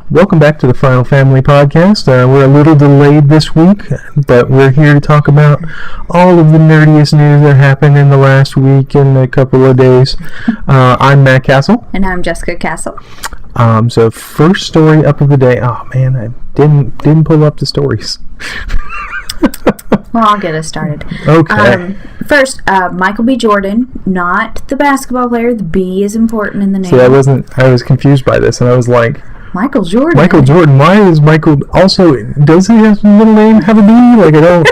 Welcome back to the Final Family Podcast. We're a little delayed this week, but we're here to talk about all of the nerdiest news that happened in the last week and a couple of days. I'm Matt Castle. And I'm Jessica Castle. So first story up of the day. Oh man, I didn't pull up the stories. Well, I'll get us started. Okay. First, Michael B. Jordan, not the basketball player. The B is important in the name. See, I was confused by this, and I was like, Michael Jordan. Michael Jordan. Why is Michael also? Does he have a middle name have a B? Like I don't.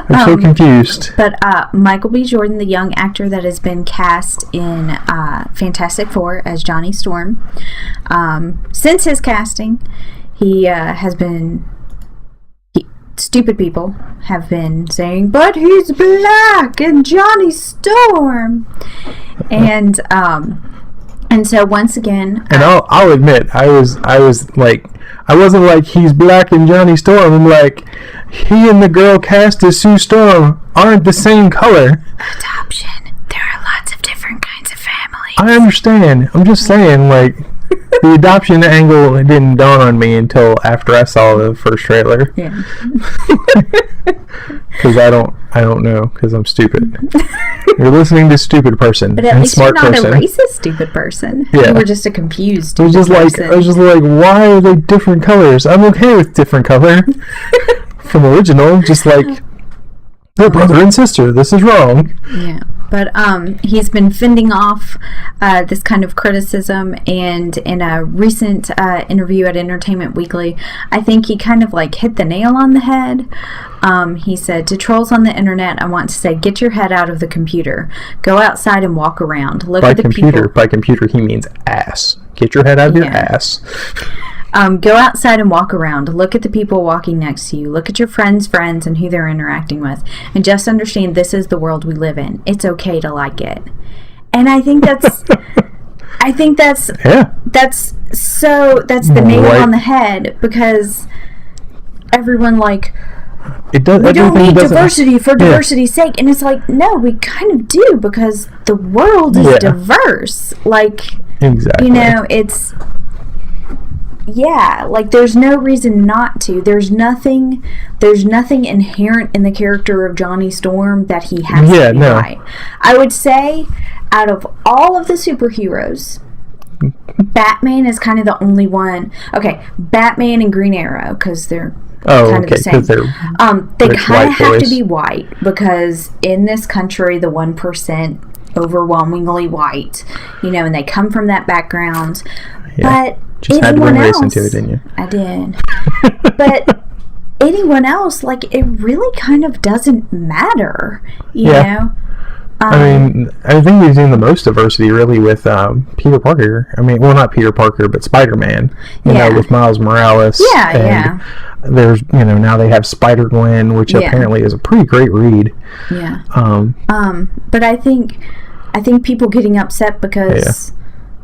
I'm so confused. But Michael B. Jordan, the young actor that has been cast in Fantastic Four as Johnny Storm, since his casting, he has been. Stupid people have been saying, "But he's black and Johnny Storm," and so once again, and I'll admit, I was like, I wasn't like he's black and Johnny Storm. I'm like, he and the girl cast as Sue Storm aren't the same color. Adoption. There are lots of different kinds of families. I understand. I'm just saying, like, the adoption angle didn't dawn on me until after I saw the first trailer. Yeah. Because I don't know, because I'm stupid. You're listening to stupid person but at and least smart you're not person. a racist stupid person. Yeah. You were just a confused I was stupid just person. like, why are they different colors? I'm okay with different color from original. Just like they're brother and sister. This is wrong. Yeah. But he's been fending off this kind of criticism, and in a recent interview at Entertainment Weekly, I think he kind of like hit the nail on the head. He said, "To trolls on the internet, I want to say, get your head out of the computer. Go outside and walk around. Look at the people." By computer, he means ass. Get your head out of your ass. Go outside and walk around. Look at the people walking next to you. Look at your friends' friends and who they're interacting with. And just understand this is the world we live in. It's okay to like it. And I think that's... that's the nail on the head, because everyone like... we don't need diversity for diversity's sake. And it's like, no, we kind of do, because the world is diverse. Like, exactly. You know, it's... Yeah, like there's no reason not to. There's nothing inherent in the character of Johnny Storm that he has to be right. I would say out of all of the superheroes, Batman is kind of the only one. Okay, Batman and Green Arrow, because they're kind of the same. They kind of have to be white, because in this country the 1% overwhelmingly white, you know, and they come from that background. Yeah. But just had to bring race into it, didn't you? I did. But anyone else, like, it really kind of doesn't matter, you know? I mean, I think we've seen the most diversity really with Peter Parker. I mean, well, not Peter Parker, but Spider-Man, you know, with Miles Morales. Yeah. There's, you know, now they have Spider-Gwen, which apparently is a pretty great read. Yeah. But I think people getting upset because...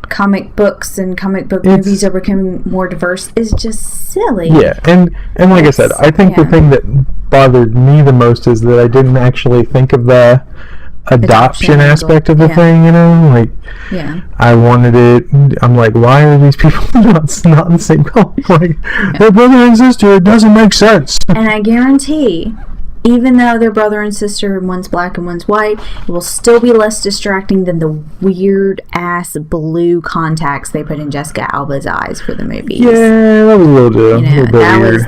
comic books and comic book movies are becoming more diverse is just silly. Yeah, and like I said, I think the thing that bothered me the most is that I didn't actually think of the adoption aspect of the thing, you know? Like, I wanted it, I'm like, why are these people not the same color? Like, they're brother and sister, it doesn't make sense. And I guarantee... even though they're brother and sister and one's black and one's white, it will still be less distracting than the weird-ass blue contacts they put in Jessica Alba's eyes for the movies. Yeah, that was a little bit weird.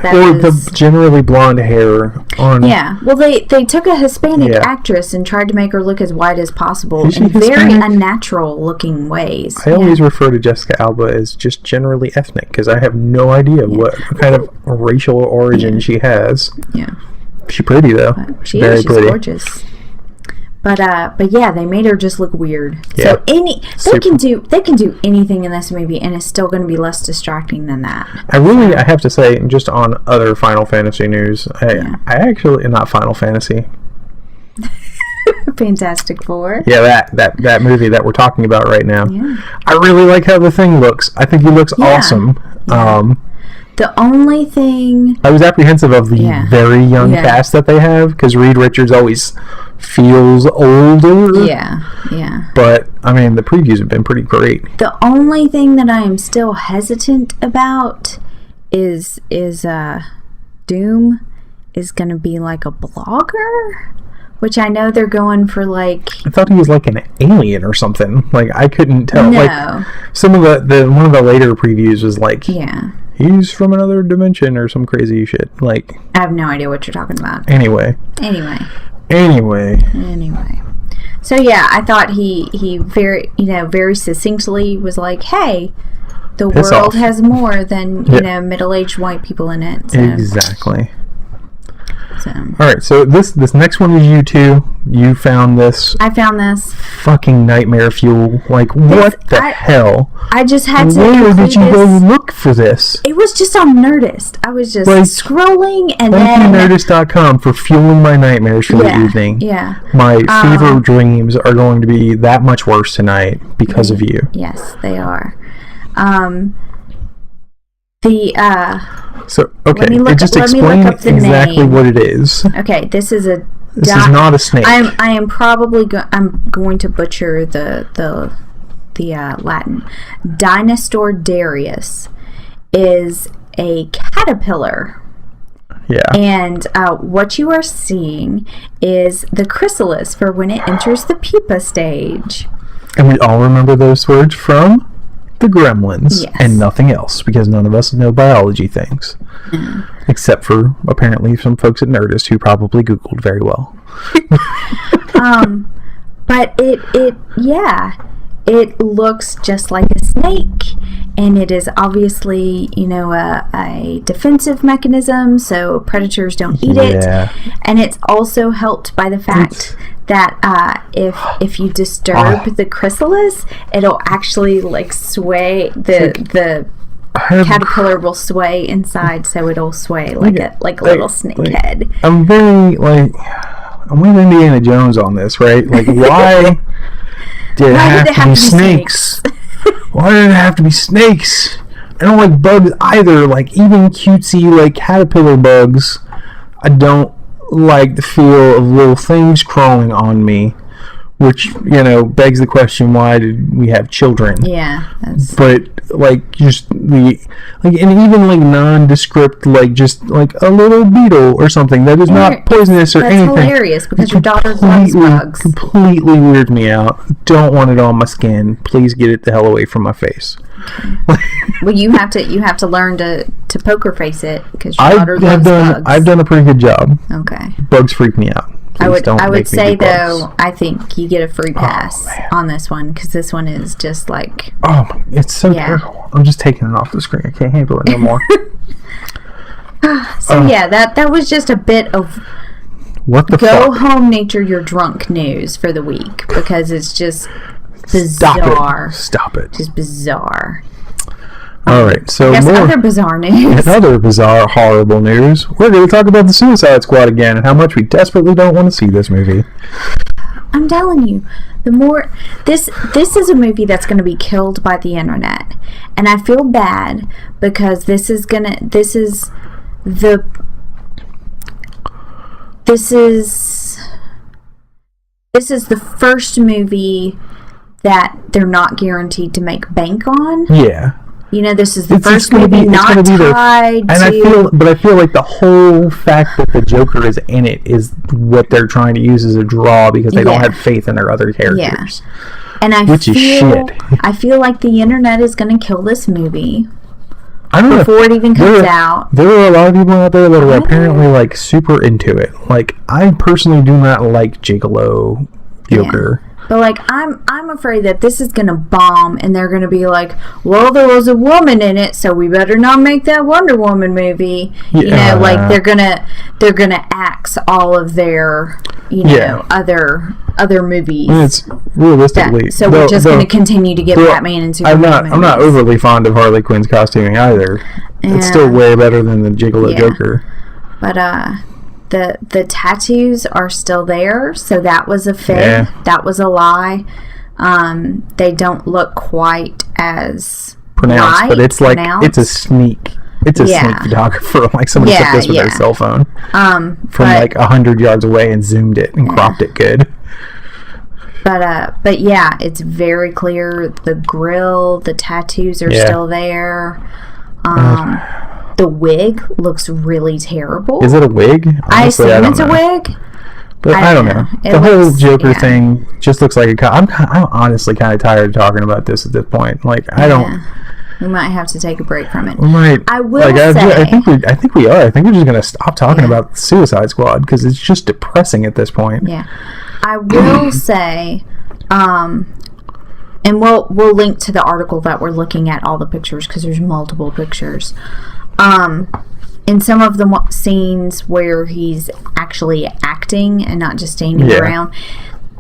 Or the generally blonde hair on... Yeah, well, they took a Hispanic actress and tried to make her look as white as possible in very unnatural-looking ways. I always refer to Jessica Alba as just generally ethnic, because I have no idea what kind of racial origin she has. Yeah. She's pretty though. She's pretty. Gorgeous. But yeah, they made her just look weird. Yeah. So they can do anything in this movie, and it's still going to be less distracting than that. I have to say, just on other Final Fantasy news, I actually not Final Fantasy. Fantastic Four. Yeah, that movie that we're talking about right now. Yeah. I really like how the Thing looks. I think he looks awesome. The only thing... I was apprehensive of the very young cast that they have, because Reed Richards always feels older. Yeah. But, I mean, the previews have been pretty great. The only thing that I am still hesitant about is Doom is going to be like a blogger, which I know they're going for like... I thought he was like an alien or something. Like, I couldn't tell. No. Like, some of the one of the later previews was like... Yeah. He's from another dimension or some crazy shit. Like... I have no idea what you're talking about. Anyway. So, yeah, I thought he very, very succinctly was like, hey... The world has more than, middle-aged white people in it. So. Exactly. So. Alright, so this next one is you two. You found this. I found this. Fucking nightmare fuel. Like, what the hell? I just had to... Where did you go look for this? It was just on Nerdist. I was just scrolling and then... Nerdist.com for fueling my nightmares for the evening. Yeah. My fever dreams are going to be that much worse tonight because of you. Yes, they are. So, okay, just explain exactly what it is. Okay, this is not a snake. I am probably I'm going to butcher the Latin. Dinosaur Darius is a caterpillar. Yeah. And what you are seeing is the chrysalis for when it enters the pupa stage. And we all remember those words from the Gremlins and nothing else, because none of us know biology things. Except for apparently some folks at Nerdist who probably Googled very well. But it looks just like a snake, and it is obviously, a defensive mechanism, so predators don't eat it. And it's also helped by the fact that if you disturb the chrysalis, it'll actually like sway the caterpillar will sway inside, so it'll sway like a little snake head. I'm with Indiana Jones on this, right? Like, why did it have to be snakes? Why did it have to be snakes? I don't like bugs either. Like, even cutesy like caterpillar bugs, I don't like the feel of little things crawling on me, which begs the question, why did we have children? But like, just and even like nondescript, like just like a little beetle or something that is not poisonous or anything. That's hilarious, because your daughter loves bugs. Completely weird me out. Don't want it on my skin. Please get it the hell away from my face. Okay. Well, you have to learn to poker face it, because your daughter loves bugs. I've done a pretty good job. Okay. Bugs freak me out. I would say though, I think you get a free pass on this one, because this one is just like... Oh, it's so terrible. I'm just taking it off the screen. I can't handle it no more. That was just a bit of what the go home nature you're drunk news for the week, because it's just bizarre. Stop it. Just bizarre. Alright, so other bizarre news. Another bizarre, horrible news. We're going to talk about the Suicide Squad again, and how much we desperately don't want to see this movie. I'm telling you, this is a movie that's going to be killed by the internet, and I feel bad because this is the first movie that they're not guaranteed to make bank on. Yeah. This is the first movie not tied to... I feel like the whole fact that the Joker is in it is what they're trying to use as a draw, because they don't have faith in their other characters. Yeah. And I feel like the internet is going to kill this movie before it even comes out. There are a lot of people out there that are apparently like super into it. Like, I personally do not like Gigolo Joker. Yeah. But like, I'm afraid that this is gonna bomb, and they're gonna be like, well, there was a woman in it, so we better not make that Wonder Woman movie. Like they're gonna axe all of their other movies. And it's realistically, we're just gonna continue to get Batman and Superman. I'm not overly fond of Harley Quinn's costuming either. Yeah. It's still way better than the Gigolo Joker. But the tattoos are still there, so that was a fake. Yeah. That was a lie. They don't look quite as pronounced, but it's like it's a sneak It's a sneak photographer. Like, somebody took this with their cell phone from like 100 yards away and zoomed it and cropped it good. But yeah, it's very clear. The grill, the tattoos are still there. The wig looks really terrible. Is it a wig? Honestly, I assume it's a wig. But I don't know. The whole Joker thing just looks like I'm honestly kind of tired of talking about this at this point. Like, I don't. We might have to take a break from it. We might. I will say. I think we are. I think we're just going to stop talking about Suicide Squad because it's just depressing at this point. Yeah. I will say, and we'll link to the article that we're looking at, all the pictures, because there's multiple pictures. In some of the scenes where he's actually acting and not just standing around,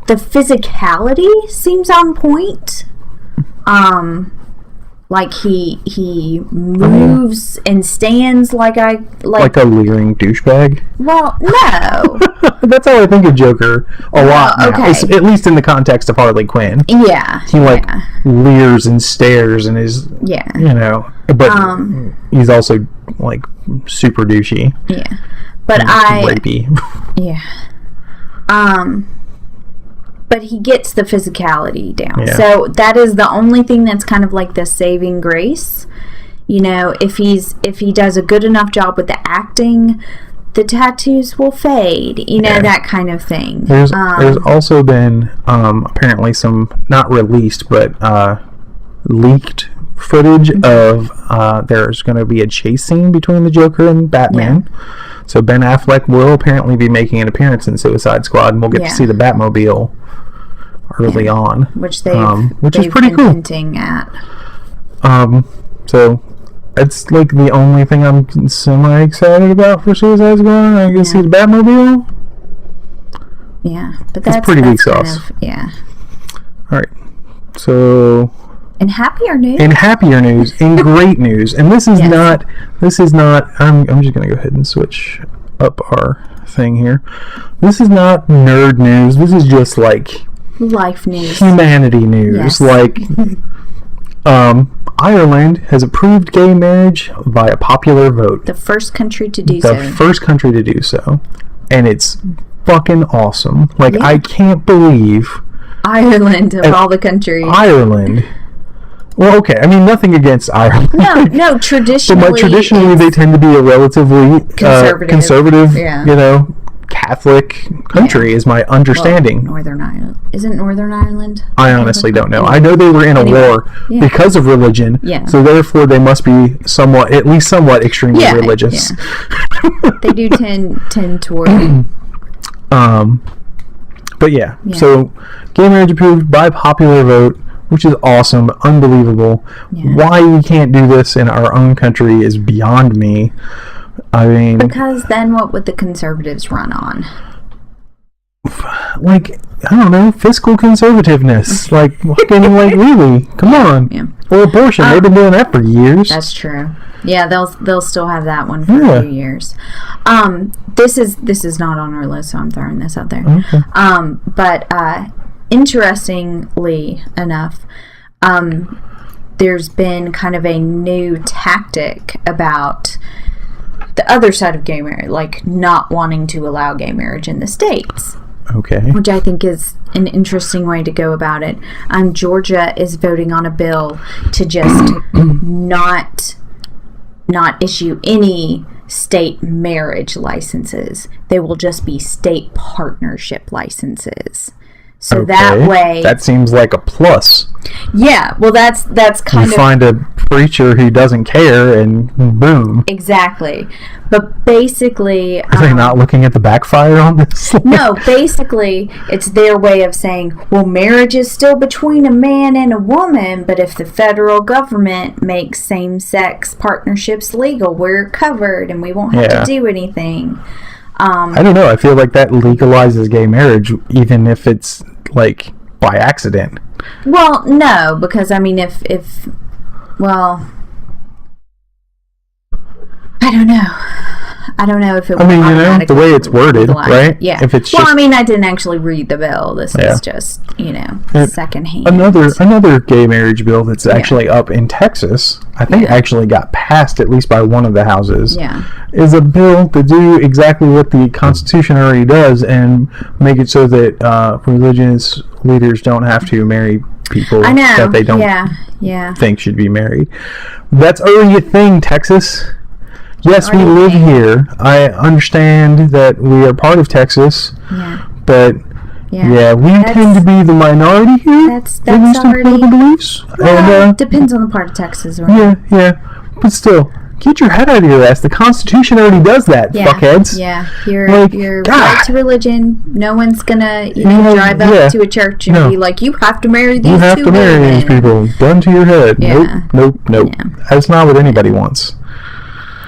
the physicality seems on point. Like he moves and stands like a leering douchebag. Well, no. That's how I think of Joker a lot now. Okay. At least in the context of Harley Quinn. Yeah. He leers and stares and is but he's also like super douchey. Yeah. But rapey. Yeah. But he gets the physicality down. Yeah. So that is the only thing that's kind of like the saving grace. You know, if he does a good enough job with the acting, the tattoos will fade. You know, that kind of thing. There's also been apparently some not released but leaked footage of there's going to be a chase scene between the Joker and Batman. Yeah. So Ben Affleck will apparently be making an appearance in Suicide Squad, and we'll get to see the Batmobile early on, which is pretty cool. Hinting at. So it's like the only thing I'm semi excited about for Suicide Squad. I guess see the Batmobile. Yeah, but that's pretty weak sauce. Yeah. All right, so. In happier news, in great news, and this is not. I'm just gonna go ahead and switch up our thing here. This is not nerd news. This is just like life news, humanity news. Yes. Like, Ireland has approved gay marriage by a popular vote. The first country to do so. And it's fucking awesome. Like, I can't believe Ireland of all the countries. Ireland. Well, okay. I mean, nothing against Ireland. No. Traditionally, but traditionally, they tend to be a relatively conservative, Catholic country, is my understanding. Well, Northern Ireland. Isn't Northern Ireland? I honestly don't know. I know they were in a war because of religion. Yeah. So therefore, they must be at least somewhat extremely religious. Yeah. They do tend toward. But so gay marriage approved by popular vote, which is awesome, unbelievable. Yeah. Why we can't do this in our own country is beyond me. I mean, because then what would the conservatives run on? Like, I don't know, fiscal conservativeness. Like, fucking, like, really? Come on. Yeah. Or abortion. They've been doing that for years. That's true. Yeah, they'll still have that one for a few years. This is not on our list, so I'm throwing this out there. Okay. But interestingly enough, there's been kind of a new tactic about the other side of gay marriage, like not wanting to allow gay marriage in the States. Okay. Which I think is an interesting way to go about it. Georgia is voting on a bill to just not issue any state marriage licenses. They will just be state partnership licenses. So that way... That seems like a plus. Yeah, well, that's kind of... You find a preacher who doesn't care, and boom. Exactly. But basically... Are they not looking at the backfire on this? No, basically, it's their way of saying, well, marriage is still between a man and a woman, but if the federal government makes same-sex partnerships legal, we're covered, and we won't have to do anything. I don't know. I feel like that legalizes gay marriage, even if it's, like, by accident. Well, no, because, I mean, if well, I don't know. I don't know if it. I mean, the way it's worded, right? Yeah. If it's I mean, I didn't actually read the bill. This is just, secondhand. Another gay marriage bill that's actually up in Texas. I think actually got passed at least by one of the houses. Yeah. Is a bill to do exactly what the Constitution already does and make it so that religious leaders don't have to marry people that they don't think should be married. That's already a thing, Texas. Yes, we live here. I understand that we are part of Texas, but we tend to be the minority here. That's already political beliefs. Well, and, depends on the part of Texas. Right? Yeah, but still, get your head out of your ass. The Constitution already does that, fuckheads. Yeah, your right to religion. No one's gonna drive up to a church and be like, you have to marry these two women. You have to marry these people. Gun to your head. Nope. Yeah. That's not what anybody wants.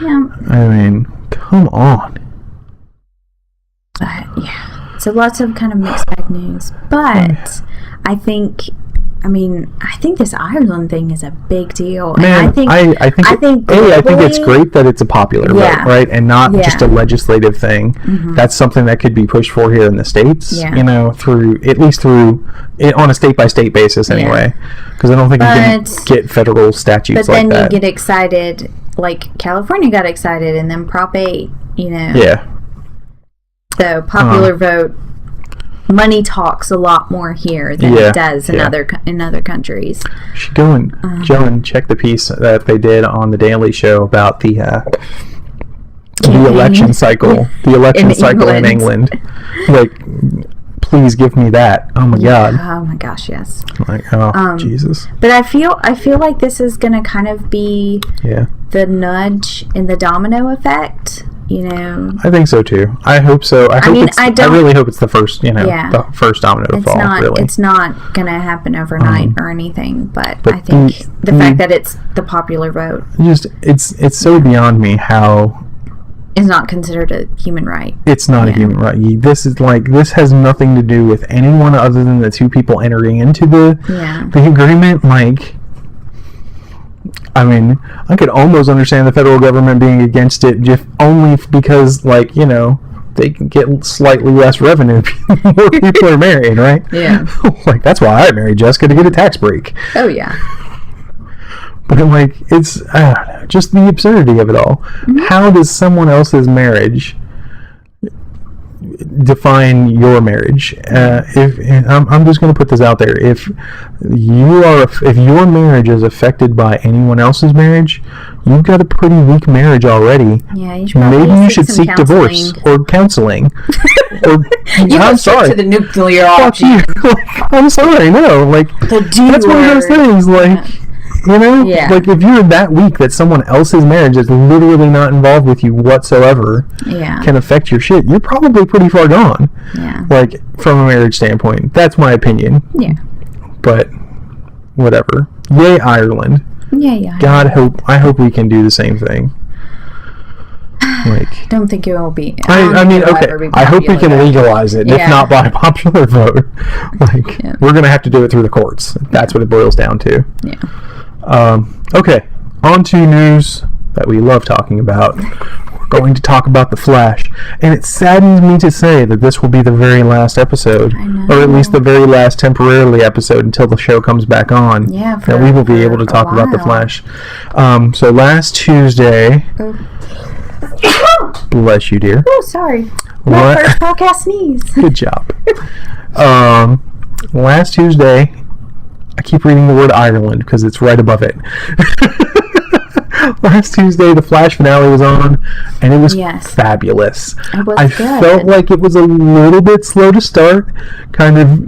Yeah. I mean, come on. So lots of kind of mixed bag news, but I think this Ireland thing is a big deal. Man, and I think it's great that it's a popular vote, right, and not just a legislative thing. Mm-hmm. That's something that could be pushed for here in the States. Yeah. Through on a state by state basis anyway, because I don't think you can get federal statutes like that. But then you get excited, like California got excited, and then Prop 8. Yeah. So popular vote. Money talks a lot more here than it does in other countries. You should go and check the piece that they did on the Daily Show about the election cycle. The election cycle in England. Like, please give me that. Oh my god. Oh my gosh, yes. Like, Jesus. But I feel like this is going to kind of be the nudge in the domino effect. I think so too. I hope so. I really hope it's the first, the first domino to fall. Really, it's not gonna happen overnight or anything. But I think the fact that it's the popular vote, it's so beyond me how it's not considered a human right. It's not a human right. This has nothing to do with anyone other than the two people entering into the agreement. Like, I mean, I could almost understand the federal government being against it just only because, they can get slightly less revenue if more people are married, right? Yeah. That's why I married Jessica, to get a tax break. Oh, yeah. But, it's, I don't know, just the absurdity of it all. Mm-hmm. How does someone else's marriage define your marriage? I'm just going to put this out there. If your marriage is affected by anyone else's marriage, you've got a pretty weak marriage already. Yeah, maybe you should seek divorce or counseling. I'm sorry. To the nuclear option. I'm sorry. No, that's one of those things. If you're that weak that someone else's marriage is literally not involved with you whatsoever can affect your shit, you're probably pretty far gone. Yeah. From a marriage standpoint. That's my opinion. Yeah. But whatever. Yay, Ireland. Yeah. I hope we can do the same thing. Don't think it will be. I hope we can legalize it, if not by popular vote. We're going to have to do it through the courts. That's what it boils down to. Yeah. Okay, on to news that we love talking about. We're going to talk about The Flash, and it saddens me to say that this will be the very last episode, or at least the very last temporarily episode until the show comes back on. Yeah, that we will be able to talk about The Flash. So last Tuesday, bless you, dear. Oh, sorry. My first podcast sneeze. Good job. Last Tuesday, I keep reading the word Ireland because it's right above it. Last Tuesday, the Flash finale was on, and it was fabulous. It was I good. felt like it was a little bit slow to start, kind of,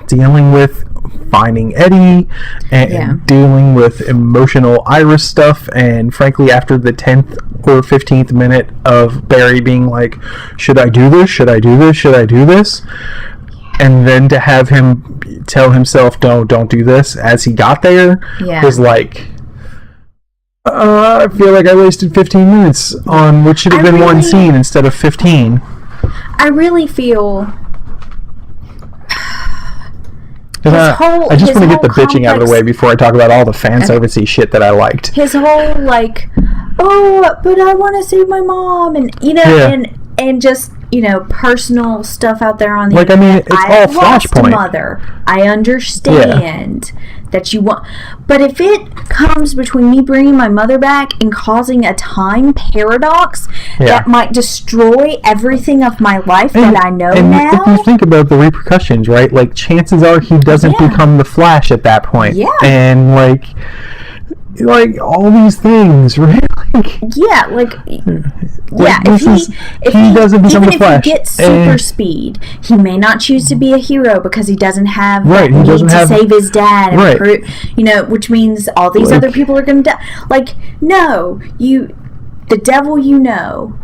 dealing with finding Eddie and dealing with emotional Iris stuff, and frankly, after the 10th or 15th minute of Barry being like, should I do this? Should I do this? Should I do this? And then to have him tell himself, don't do this, as he got there, was I feel like I wasted 15 minutes on what should have been one scene instead of 15. I really feel... I just want to get the bitching out of the way before I talk about all the fan servicey shit that I liked. His whole, oh, but I want to save my mom, and and just personal stuff out there on the internet. I mean, it's all Flashpoint. Mother, I understand that you want, but if it comes between me bringing my mother back and causing a time paradox that might destroy everything of my life that I know now. If you think about the repercussions, right? Like, chances are he doesn't become the Flash at that point. Yeah. And like all these things, right? If he doesn't become the Flash, if he gets super speed, he may not choose to be a hero because he doesn't have to save his dad, and which means all these other people are going to die. Like, no, the devil you know.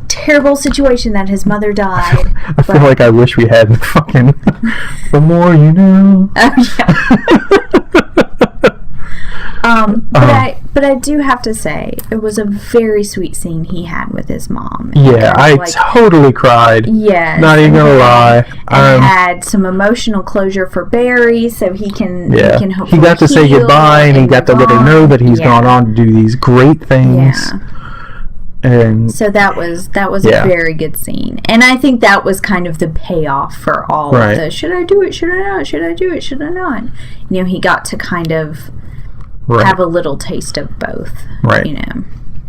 Terrible situation that his mother died. I feel like I wish we had fucking the more you know. Oh yeah. But I do have to say, it was a very sweet scene he had with his mom. Yeah, I totally cried. Yes. Not even gonna lie. And had some emotional closure for Barry, so he can hopefully he got to say goodbye, and he got to let her know that he's gone on to do these great things. Yeah. And so that was a very good scene, and I think that was kind of the payoff for all of the should I do it, should I not, should I do it, should I not. He got to kind of have a little taste of both,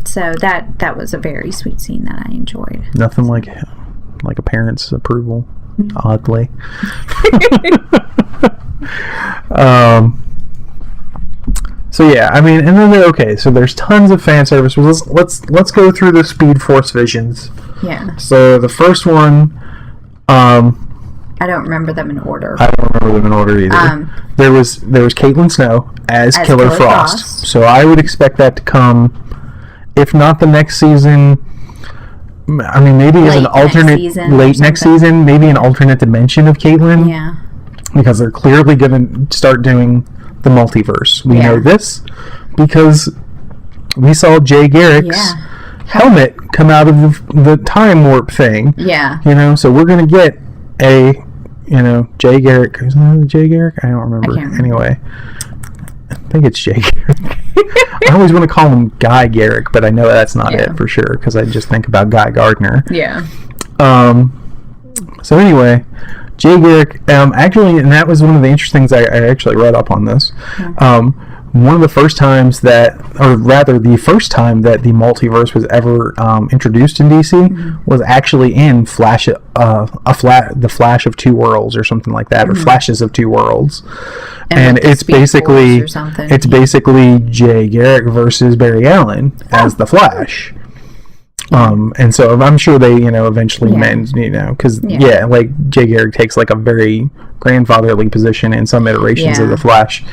so that was a very sweet scene that I enjoyed. Nothing like a parent's approval, oddly. So yeah, I mean, and then so there's tons of fan service. Let's go through the Speed Force visions. Yeah. So the first one, I don't remember them in order. I don't remember them in order either. There was Caitlin Snow as Killer Frost. So I would expect that to come, if not the next season. I mean, maybe as an alternate late next season, maybe an alternate dimension of Caitlin. Yeah. Because they're clearly going to start doing the multiverse. We know this because we saw Jay Garrick's helmet come out of the time warp thing. Yeah. So we're going to get a, Jay Garrick. Is that Jay Garrick? I don't remember. Anyway, I think it's Jay Garrick. I always want to call him Guy Garrick, but I know that's not it for sure because I just think about Guy Gardner. Yeah. So anyway, Jay Garrick, actually, and that was one of the interesting things I actually read up on this. One of the first times the first time that the multiverse was ever introduced in DC was actually in the Flash of Two Worlds or something like that, or Flashes of Two Worlds, and it's basically Jay Garrick versus Barry Allen as the Flash. And so I'm sure they, eventually mend, because like Jay Garrick takes like a very grandfatherly position in some iterations of the Flash.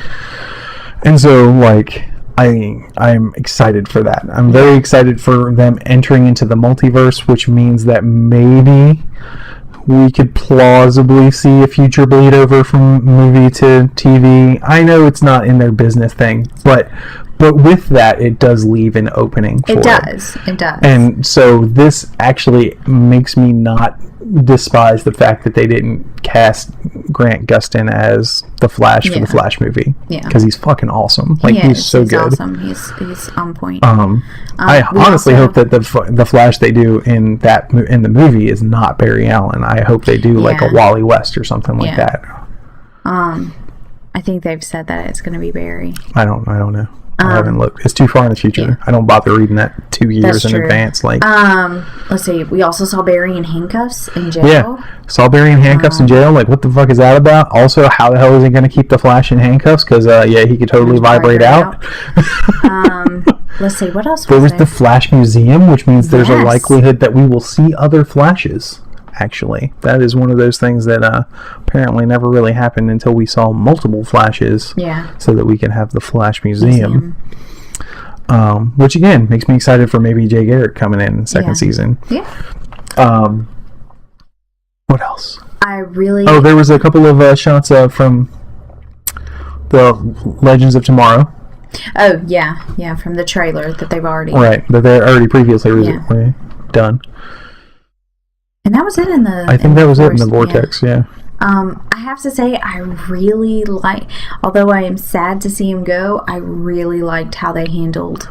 And so like I'm excited for that. I'm very excited for them entering into the multiverse, which means that maybe we could plausibly see a future bleed over from movie to TV. I know it's not in their business thing, but with that, it does leave an opening for it. It does. And so this actually makes me not despise the fact that they didn't cast Grant Gustin as the Flash for the Flash movie. Yeah. Because he's fucking awesome. Like, he's so good. He's awesome. He's on point. I honestly hope that the Flash they do in the movie is not Barry Allen. I hope they do like a Wally West or something like that. I think they've said that it's going to be Barry. I don't know. I haven't looked. It's too far in the future. Yeah. I don't bother reading that 2 years in advance. Like, let's see. We also saw Barry in handcuffs in jail. Yeah, saw Barry in handcuffs in jail. Like, what the fuck is that about? Also, how the hell is he going to keep the Flash in handcuffs? Because he could totally vibrate out. Let's see. What else? There was the Flash Museum, which means there's a likelihood that we will see other Flashes. Actually, that is one of those things that apparently never really happened until we saw multiple Flashes. Yeah. So that we can have the Flash Museum. Which again makes me excited for maybe Jay Garrick coming in the second season. Yeah. What else? There was a couple of shots from the Legends of Tomorrow. Oh yeah, from the trailer that they've already that they're already previously done. And that was it in the. I think that was it in the Vortex. Yeah. I have to say, I really although I am sad to see him go, I really liked how they handled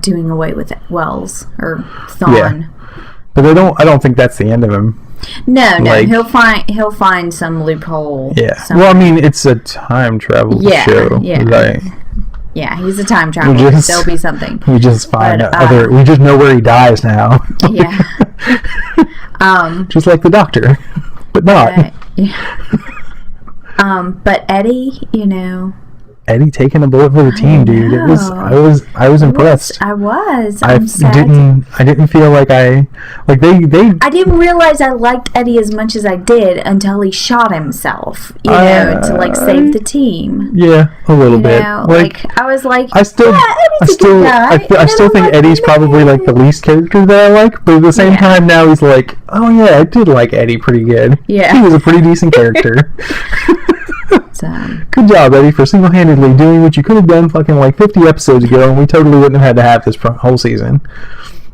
doing away with Wells or Thawne. Yeah. But I don't think that's the end of him. No, he'll find some loophole. Yeah. Somewhere. Well, I mean, it's a time travel show. Yeah. Yeah, he's a time traveler. There'll be something. We just find we just know where he dies now. Yeah. Just like the Doctor, but not. But Eddie, Eddie taking a bullet for the team, dude. I was impressed. I didn't feel like they I didn't realize I liked Eddie as much as I did until he shot himself, to save the team. Yeah, a little bit. I was like, I still think Eddie's probably the least character that I like, but at the same time now he's like, oh yeah, I did like Eddie pretty good. Yeah. He was a pretty decent character. Good job, Eddie, for single-handedly doing what you could have done fucking 50 episodes ago, and we totally wouldn't have had to have this whole season.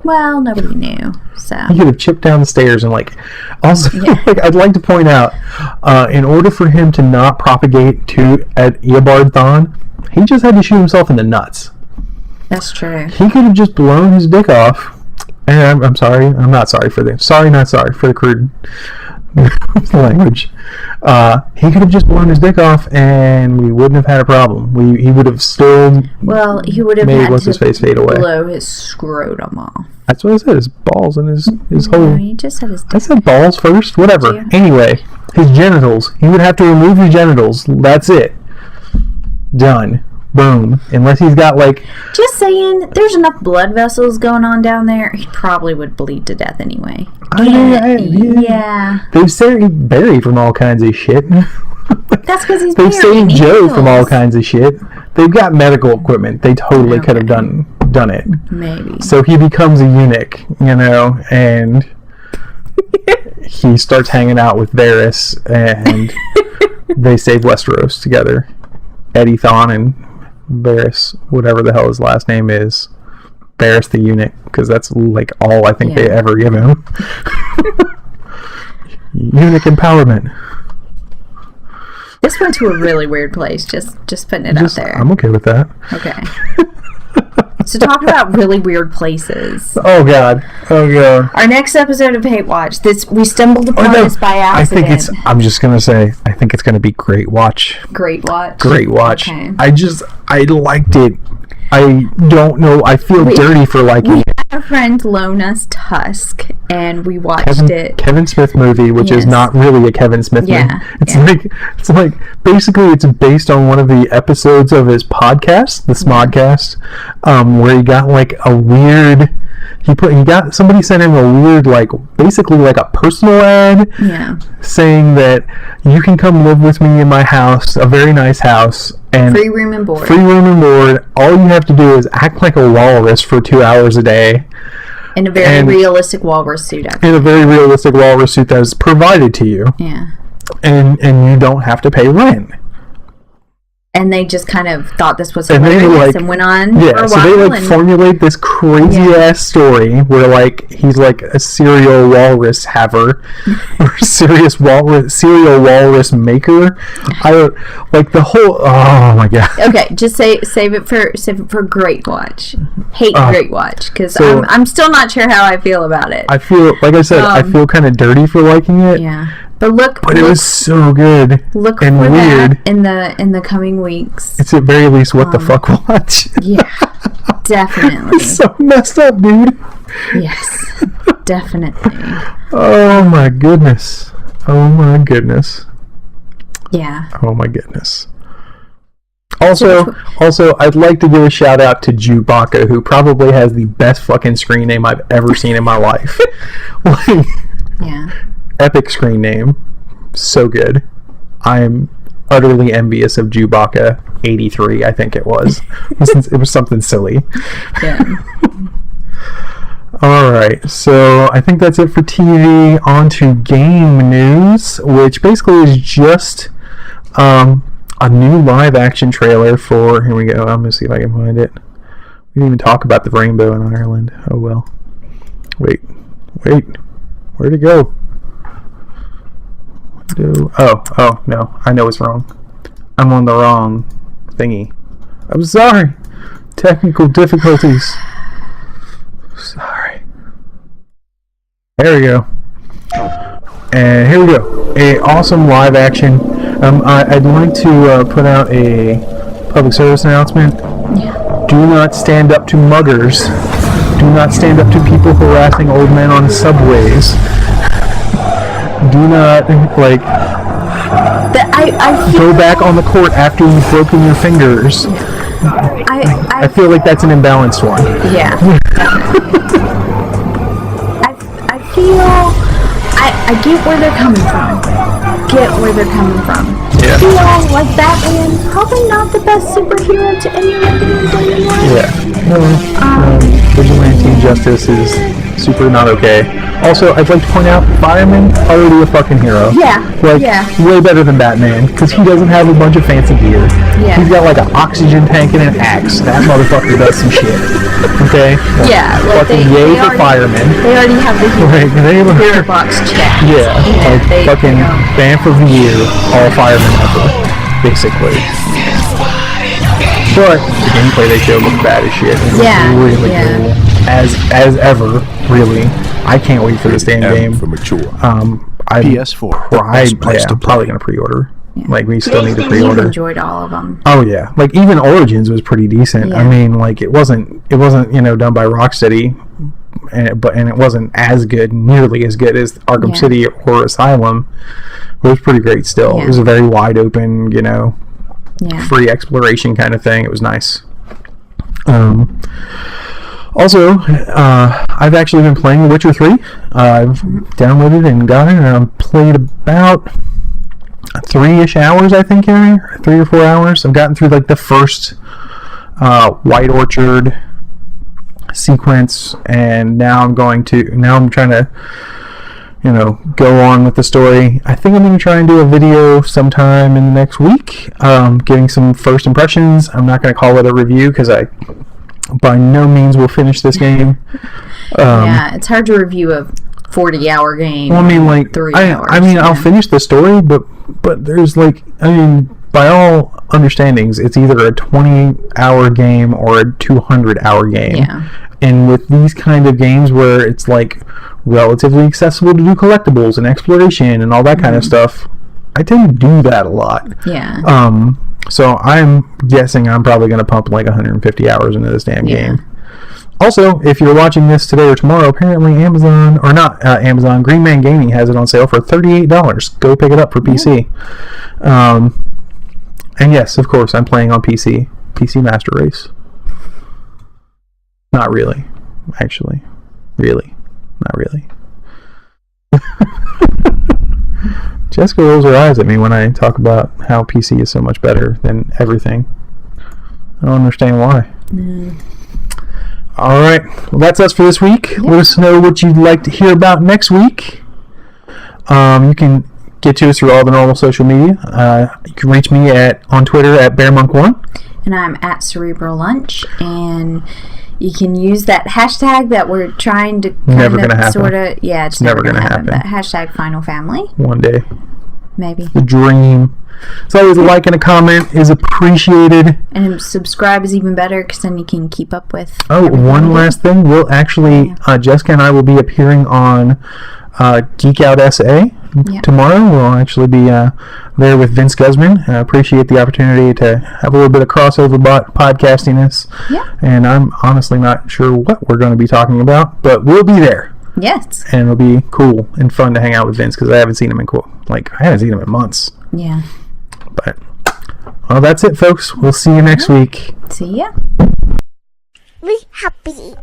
Well, nobody knew, so... He could have chipped down the stairs and, Also, I'd like to point out, in order for him to not propagate at Eobard Thawne, he just had to shoot himself in the nuts. That's true. He could have just blown his dick off, and I'm sorry, not sorry for the crude language. He could have just blown his dick off and we wouldn't have had a problem. He would have still he would have made had what's-his face fade away. Blow his scrotum off. That's what I said, his balls and his whole... He just said his dick. I said balls first, whatever. Anyway, his genitals. He would have to remove his genitals. That's it. Done. Boom. Unless he's got Just saying, there's enough blood vessels going on down there. He probably would bleed to death anyway. Yeah. They've saved Barry from all kinds of shit. That's because he's They've saved Joe from all kinds of shit. They've got medical equipment. They totally could have done it. Maybe. So he becomes a eunuch, and he starts hanging out with Varys, and they save Westeros together. Eddie Thawne and Varys, whatever the hell his last name is, Varys the eunuch, because that's all I think they ever give him. Eunuch empowerment. This went to a really weird place. Just putting it out there. I'm okay with that. Okay. So talk about really weird places. Oh god. Our next episode of Hate Watch. We stumbled upon this by accident. I'm just gonna say, I think it's gonna be Great Watch. Great Watch. Okay. I liked it. I don't know. I feel dirty for liking it. Our friend loaned us Tusk, and we watched it. Kevin Smith movie, which is not really a Kevin Smith movie. It's basically it's based on one of the episodes of his podcast, the Smodcast, where he got a weird. Somebody sent him a weird basically a personal ad, saying that you can come live with me in my house, a very nice house, and free room and board. All you have to do is act like a walrus for 2 hours a day. In a very realistic walrus suit. In a very realistic walrus suit that is provided to you. Yeah. And you don't have to pay rent. And they just kind of thought this was hilarious and went on for a while. So they formulate this crazy ass story where he's a serial walrus haver or serial walrus maker. The whole oh my god. Okay, just save it for Great Watch. Great Watch because I'm still not sure how I feel about it. I feel I feel kind of dirty for liking it. Yeah. But it was so good. Look and for weird. That in the coming weeks. It's at very least what the fuck watch. Yeah, definitely. It's so messed up, dude. Yes, definitely. Oh my goodness. Yeah. Oh my goodness. Also, I'd like to give a shout out to Chewbacca, who probably has the best fucking screen name I've ever seen in my life. Yeah. Epic screen name. So good. I'm utterly envious of Chewbacca 83, I think it was. It was something silly. Yeah. Alright, so I think that's it for TV. On to game news, which basically is just a new live action trailer for... Here we go. I'm going to see if I can find it. We didn't even talk about the rainbow in Ireland. Oh well. Wait. Where'd it go? Oh, no. I know it's wrong. I'm on the wrong thingy. I'm sorry. Technical difficulties. Sorry. There we go. And here we go. A awesome live action. I'd like to put out a public service announcement. Yeah. Do not stand up to muggers. Do not stand up to people harassing old men on subways. Do not, like, go back on the court after you've broken your fingers. I feel like that's an imbalanced one. Yeah. I feel... I get where they're coming from. Yeah. I feel like Batman, probably not the best superhero to emulate anyway. Yeah. Vigilante justice is super not okay. Also, I'd like to point out, Fireman, already a fucking hero. Yeah. Like, way better than Batman, because he doesn't have a bunch of fancy gear. Yeah. He's got, like, an oxygen tank and an axe. That motherfucker does some shit. Okay? Like fucking yay for Fireman. They already have the hero box check. Yeah. Fucking ban for the year, all firemen ever, basically. But the gameplay they showed looked bad as shit. Really cool. As ever, really. I can't wait for this damn game. For mature. PS4. I'm probably gonna pre-order. Yeah. Like, we still need to pre-order. You enjoyed all of them. Oh yeah, like even Origins was pretty decent. Yeah. I mean, like it wasn't done by Rocksteady, and it wasn't as good, nearly as good as Arkham City or Asylum. It was pretty great still. Yeah. It was a very wide open, free exploration kind of thing. It was nice. Also, I've actually been playing The Witcher 3. I've downloaded and got it, and I've played about 3-ish hours, I think, here. 3 or 4 hours. I've gotten through, like, the first White Orchard sequence, and now I'm trying to, go on with the story. I think I'm going to try and do a video sometime in the next week, getting some first impressions. I'm not going to call it a review, because I by no means will finish this game. It's hard to review a 40-hour game. Well, I mean, like, 3 hours. I'll finish the story, but there's, like, by all understandings, it's either a 20-hour game or a 200-hour game. Yeah. And with these kind of games where it's, like, relatively accessible to do collectibles and exploration and all that kind of stuff, I tend to do that a lot. Yeah. So I'm guessing I'm probably going to pump like 150 hours into this damn game. Also, if you're watching this today or tomorrow, apparently Amazon, Green Man Gaming has it on sale for $38. Go pick it up for PC. And yes, of course, I'm playing on PC. PC Master Race. Not really. Actually. Really. Not really. Jessica rolls her eyes at me when I talk about how PC is so much better than everything. I don't understand why. Alright, well, that's us for this week. Yep. Let us know what you'd like to hear about next week. You can get to us through all the normal social media. You can reach me on Twitter at BearMonk1. And I'm at Cerebral Lunch. And you can use that hashtag that we're trying to never gonna happen. It's never gonna happen. But hashtag Final Family. One day. Maybe. The dream. So always a like and a comment is appreciated. And subscribe is even better, because then you can keep up with. Oh, one last thing. We'll actually, Jessica and I will be appearing on Geek Out SA tomorrow. We'll actually be there with Vince Guzman. I appreciate the opportunity to have a little bit of crossover podcastiness. Yeah. And I'm honestly not sure what we're going to be talking about, but we'll be there. Yes. And it'll be cool and fun to hang out with Vince, because I haven't seen him in months. Yeah. But, well, that's it, folks. We'll see you next week. See ya. Be happy.